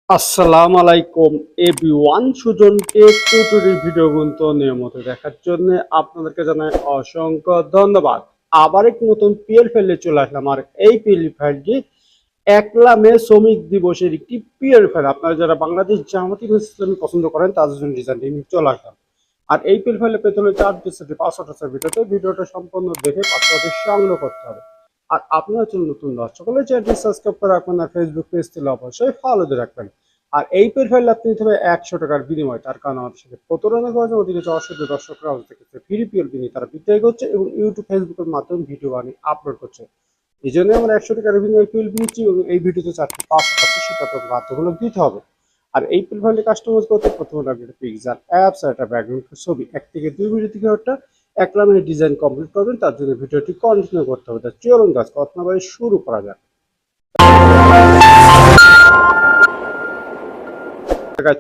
আসসালামু আলাইকুম everyone, Sujan tech tutorial video কিন্তু নিয়মিত দেখার জন্য আপনাদেরকে জানাই অসংখ্য ধন্যবাদ। আবার এক নতুন পিএল ফাইলে চলে আসলাম। আর এই পিএল ফাইলটি 1 মে শ্রমিক দিবসের একটি পিএল ফাইল। আপনারা যারা বাংলাদেশ জামায়াতে ইসলামী পছন্দ করেন তাদের জন্য ডিজাইনটি নিয়ে চলে আসলাম। আর এই পিএল ফাইলে পেতে হলে 4 থেকে 5 ভিডিওতে ভিডিওটা সম্পূর্ণ দেখে পাসওয়ার্ডটি সংগ্রহ করতে হবে। আর আপনারা হচ্ছেন নতুন দর্শক হলে চ্যানেলটি সাবস্ক্রাইব করে রাখবেন, আর ফেসবুক পেজ থেকে অবশ্যই ফলো দিয়ে রাখবেন। আর এই প্রোফাইল আপনি নিতে হবে 100 টাকার বিনিময়। তার কারণ আমাদের সাথে প্রতারণা করেছে, ওদিকে অসাধু দর্শকরা আমাদের থেকে ফ্রি পিএল বিনিময় তারা বিক্রয় করছে এবং ইউটিউব ফেসবুকের মাধ্যমে ভিডিও বানিয়ে আপলোড করছে। এই জন্য আমরা 100 টাকার বিনিময় পিএল দিচ্ছি এবং এই ভিডিওতে 4টি পাসওয়ার্ড আছে, সেটা তো বাধ্যতামূলক দিতে হবে। আর এই প্রোফাইলে কাস্টমাইজ করতে প্রথমে লাগবে একটা পিক্সেল অ্যাপস আর একটা ব্যাকগ্রাউন্ড ছবি। 1 থেকে 2 মিনিট থেকে ওটা 1 ডিজাইন কমপ্লিট করবেন। তার জন্য ভিডিওটি কন্টিনিউ করতে হবে। তার চলুন কাজ কথা না বলে শুরু করা যাক।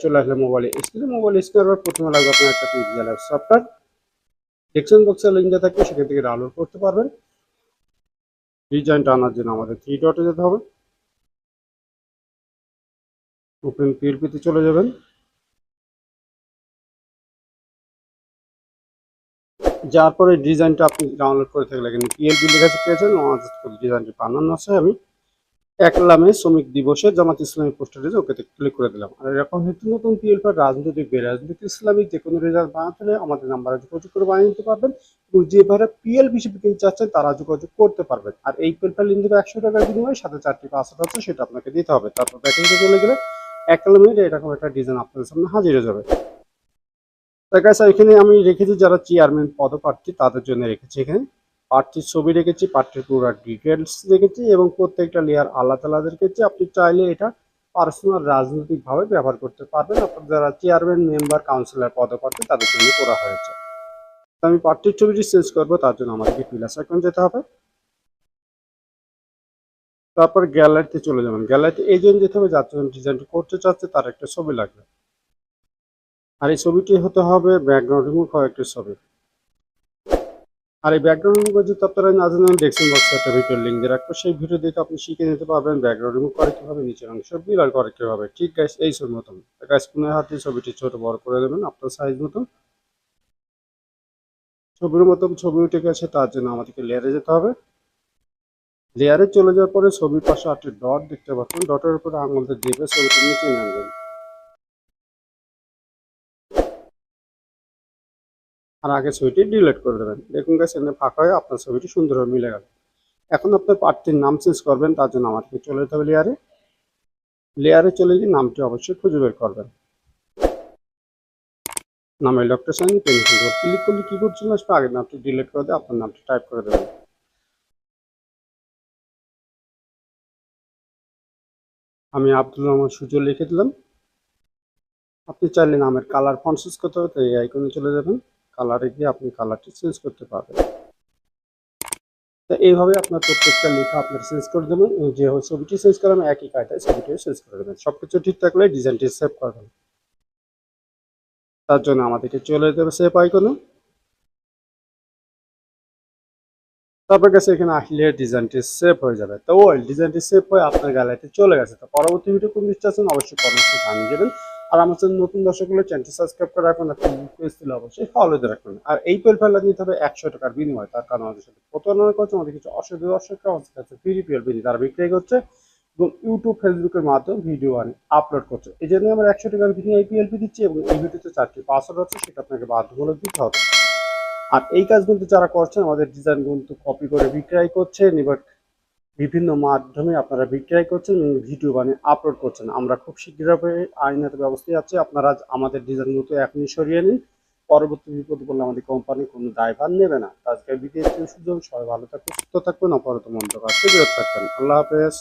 চলে আসলে মোবাইল স্ক্রিনে প্রথমে লাগবে আপনার একটা পিক্সেল অ্যাপ সফটওয়্যার। ডেসক্রিপশন বক্সে লিংক দেওয়া থাকবে, সেখান থেকে ডাউনলোড করতে পারবেন। ডিজাইনটা আনার জন্য আমাদের 3 ডটে যেতে হবে। ওপেন পিএলপিতে চলে যাবেন। যার পরে ডিজাইনটা আপনি ডাউনলোড করে থাকলে এখানে পিএলপি লেখা পেয়েছেন, ডিজাইনটি বানানো আছে। আমি 1 মে শ্রমিক দিবসে জামাত ইসলামী পোস্টারে ওকেতে ক্লিক করে দিলাম। আর এরকম নিত্য নতুন পিএল পর রাজনৈতিক বেরাজনৈতিক ইসলামিক যে কোনো রেজাল্ট বানাতে হলে আমাদের নাম্বারে যোগাযোগ করে বানিয়ে নিতে পারবেন এবং যে ভাড়া পিএল হিসেবে কিনতে চাচ্ছেন তারা যোগাযোগ করতে পারবেন। আর এই পিএলটা লিঙ্ক দেবে 100 টাকার বিনিময়ে, সাথে 4টি পাসওয়ার্ড আছে, সেটা আপনাকে দিতে হবে। তারপর ব্যাকিংয়ে চলে গেলে 1 মে এরকম একটা ডিজাইন আপনাদের সামনে হাজির হয়ে যাবে। তার কাছে এখানে আমি রেখেছি যারা চেয়ারম্যান পদপ্রার্থী তাদের জন্য রেখেছি। এখানে প্রার্থীর ছবি রেখেছি, প্রার্থীর পুরো ডিটেলস রেখেছি এবং প্রত্যেকটা লেয়ার আলাদা আলাদা রেখেছি। আপনি চাইলে এটা পার্সোনাল রাজনৈতিকভাবে ব্যবহার করতে পারবেন। আপনার যারা চেয়ারম্যান, মেম্বার, কাউন্সিলর পদপ্রার্থী তাদের জন্য করা হয়েছে। আমি প্রার্থীর ছবিটি চেঞ্জ করবো, তার জন্য আমাদেরকে প্লাস আইকন যেতে হবে। তারপর গ্যালারিতে চলে যাবেন। গ্যালারিতে এই জন্য যেতে হবে যার জন্য ডিজাইনটি করতে চাচ্ছে তার একটা ছবি লাগবে। আর এই ছবিটি হতে হবে ব্যাকগ্রাউন্ড রিমুভ হওয়া একটি ছবি। আর এই ব্যাকগ্রাউন্ড রিমুভ যদি আপনারা না জানেন, ডেসক্রিপশন বক্সে একটা ভিডিও লিঙ্ক দিয়ে রাখবো, সেই ভিডিও দেখে আপনি শিখে নিতে পারবেন ব্যাকগ্রাউন্ড রিমুভ করে কীভাবে, নিচের অংশ ব্লার করে কীভাবে। ঠিক গাইস, এই ছবির মতন গাইস কোনের হাতে ছবিটি ছোট বড় করে দেবেন আপনার সাইজ মতন। ছবির মতন ছবি উঠে গেছে, তার জন্য আমাদেরকে লেয়ারে যেতে হবে। লেয়ারে চলে যাওয়ার পরে ছবির পাশে 8টি ডট দেখতে পাচ্ছেন, ডটের উপরে আঙুল দিয়ে ছবিটি নিচে নিয়ে আনবেন। আর আগে ছবিটি ডিলিট করে দেবেন। দেখুন গাইস, এখানে ফাঁকা হয়ে আপনার ছবিটি সুন্দরভাবে মিলে গেল। এখন আপনার প্রার্থীর নাম চেঞ্জ করবেন, তার জন্য আমাদেরকে চলে যেতে হবে লেয়ারে। লেয়ারে চলে গিয়ে নামটি অবশ্যই খুঁজে বের করবেন। নামের ডক্টর সাইন পেন্সিল ক্লিক করলে কিবোর্ড চলে আসবে। আগের নামটি ডিলিট করে দিয়ে আপনার নামটি টাইপ করে দেবেন। আমি আব্দুল রহমান সুজন লিখে দিলাম। আপনি চাইলে নামের কালার ফন্ট চেঞ্জ করতে হবে, তো এই আইকনে চলে যাবেন। কালারে গিয়ে আপনি কালারটি চেঞ্জ করতে পারবেন। তো এইভাবে আপনার প্রত্যেকটা লেখা আপনার চেঞ্জ করে দেবেন। যে ছবিটি চেঞ্জ করবেন একই কায়দায় ছবিটিও চেঞ্জ করে দেবেন। সবকিছু ঠিক থাকলে ডিজাইনটি সেভ করবেন। তার জন্য আমাদেরকে চলে যেতে হবে সেভ আইকনে। তারপর কাছে এখানে আসলে ডিজাইনটি সেভ হয়ে যাবে। তো ওই ডিজাইনটি সেভ হয়ে আপনার গ্যালারিতে চলে গেছে। তো পরবর্তী ভিডিও কোন দিতে চাচ্ছেন অবশ্যই কমেন্টে জানিয়ে দেবেন। আর আমার চ্যানেল নতুন দর্শক হলে চ্যানেলটি সাবস্ক্রাইব করে রাখবেন, আর ফেসবুক পেজ থেকে অবশ্যই ফলো দিয়ে রাখবেন। আর এই প্রোফাইলটা নিতে হবে 100 টাকার বিনিময়। তার কারণ আমাদের সাথে প্রতারণা করছে, আমাদের কিছু অসাধু দর্শকরা আমাদের কাছে ফ্রি পিএল তারা বিক্রয় করছে এবং ইউটিউব ফেসবুকের মাধ্যমে ভিডিও আপলোড করছে। এই জন্য আমরা 100 টাকার বিনিময়ে পিএলপি দিচ্ছি এবং এই ভিডিওতে 4টি পাসওয়ার্ড আছে, সেটা আপনাকে বাধ্যতামূলক দিতে হবে। আর এই কাজ কিন্তু যারা করছেন আমাদের ডিজাইন কিন্তু কপি করে বিক্রয় করছেন এবং বিভিন্ন মাধ্যমে আপনারা বিক্রয় করছেন এবং ভিডিও বানিয়ে আপলোড করছেন। আমরা খুব শীঘ্রই আইনত ব্যবস্থায় আছে, আপনারা আমাদের ডিজাইনগুলো এখনই সরিয়ে নিন। পরবর্তী বিপদ বললে আমাদের কোম্পানি কোনো দায়ভার নেবে না। আজকে বিদেশ সুযোগ, সবাই ভালো থাকবেন, সুস্থ থাকবেন, অপরত মন্দ কাজ থেকে বিরত থাকবেন। আল্লাহ হাফেজ।